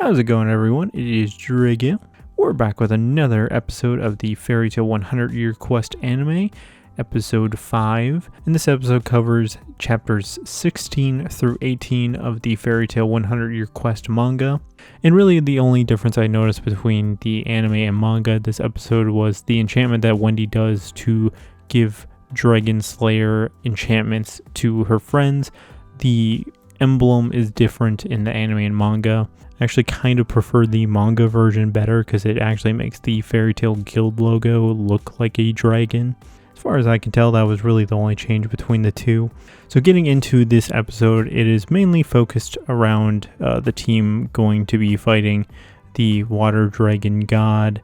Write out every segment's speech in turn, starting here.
How's it going, everyone? It is Drago. We're back with another episode of the Fairy Tail 100 Year Quest anime, episode 5. And this episode covers chapters 16 through 18 of the Fairy Tail 100 Year Quest manga. And really the only difference I noticed between the anime and manga this episode was the enchantment that Wendy does to give Dragon Slayer enchantments to her friends. The emblem is different in the anime and manga. I actually kind of prefer the manga version better because it actually makes the Fairy Tail Guild logo look like a dragon. As far as I can tell, that was really the only change between the two. So getting into this episode, it is mainly focused around the team going to be fighting the Water Dragon God,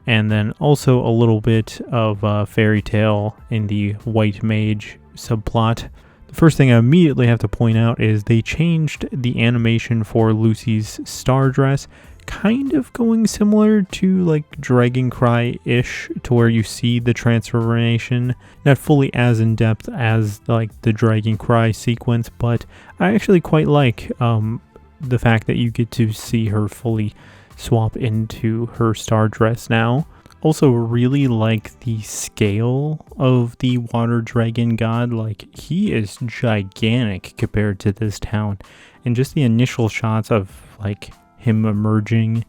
and then also a little bit of Fairy Tail in the White Mage subplot. The first thing I immediately have to point out is they changed the animation for Lucy's star dress, kind of going similar to like Dragon Cry-ish, to where you see the transformation, not fully as in depth as like the Dragon Cry sequence, but I actually quite like the fact that you get to see her fully swap into her star dress now. Also really like the scale of the Water Dragon God. Like, he is gigantic compared to this town, and just the initial shots of like him emerging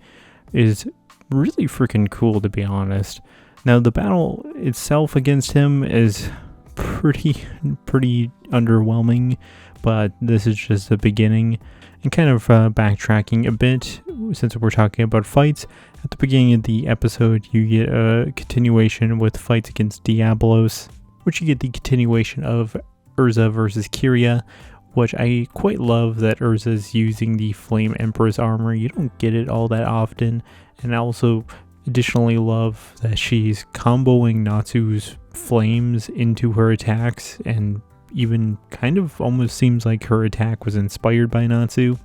is really freaking cool, to be honest. Now the battle itself against him is pretty underwhelming, but this is just the beginning. And kind of backtracking a bit, since we're talking about fights, at the beginning of the episode you get a continuation with fights against Diablos, which you get the continuation of Urza versus Kiria, which I quite love that Urza's using the Flame Empress armor. You don't get it all that often, and I also additionally love that she's comboing Natsu's flames into her attacks, and even kind of almost seems like her attack was inspired by Natsu.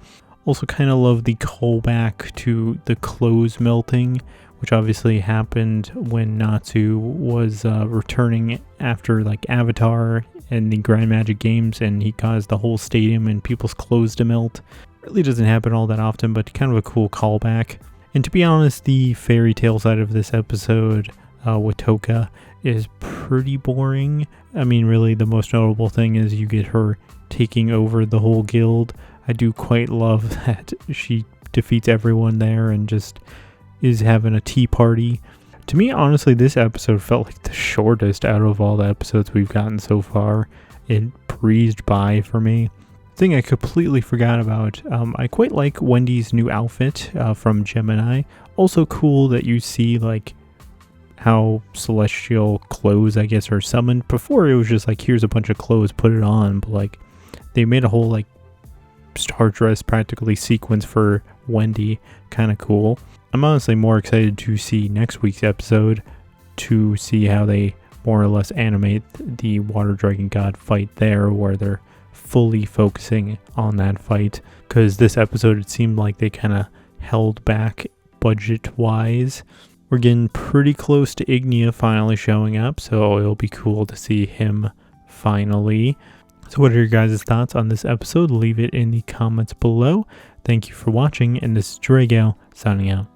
Also kind of love the callback to the clothes melting, which obviously happened when Natsu was returning after like Avatar and the Grand Magic Games, and he caused the whole stadium and people's clothes to melt. Really doesn't happen all that often, but kind of a cool callback. And to be honest, the fairy tale side of this episode with Toka is pretty boring. I mean, really the most notable thing is you get her taking over the whole guild. I do quite love that she defeats everyone there and just is having a tea party. To me, honestly, this episode felt like the shortest out of all the episodes we've gotten so far. It breezed by for me. Thing I completely forgot about, I quite like Wendy's new outfit from Gemini. Also cool that you see like how celestial clothes, I guess, are summoned. Before it was just like, here's a bunch of clothes, put it on, but like they made a whole like star dress practically sequence for Wendy. Kind of cool. I'm honestly more excited to see next week's episode to see how they more or less animate the Water Dragon God fight there, where they're fully focusing on that fight, because this episode it seemed like they kind of held back budget wise. We're getting pretty close to Ignia finally showing up, so it'll be cool to see him finally. So what are your guys' thoughts on this episode? Leave it in the comments below. Thank you for watching, and this is Drago signing out.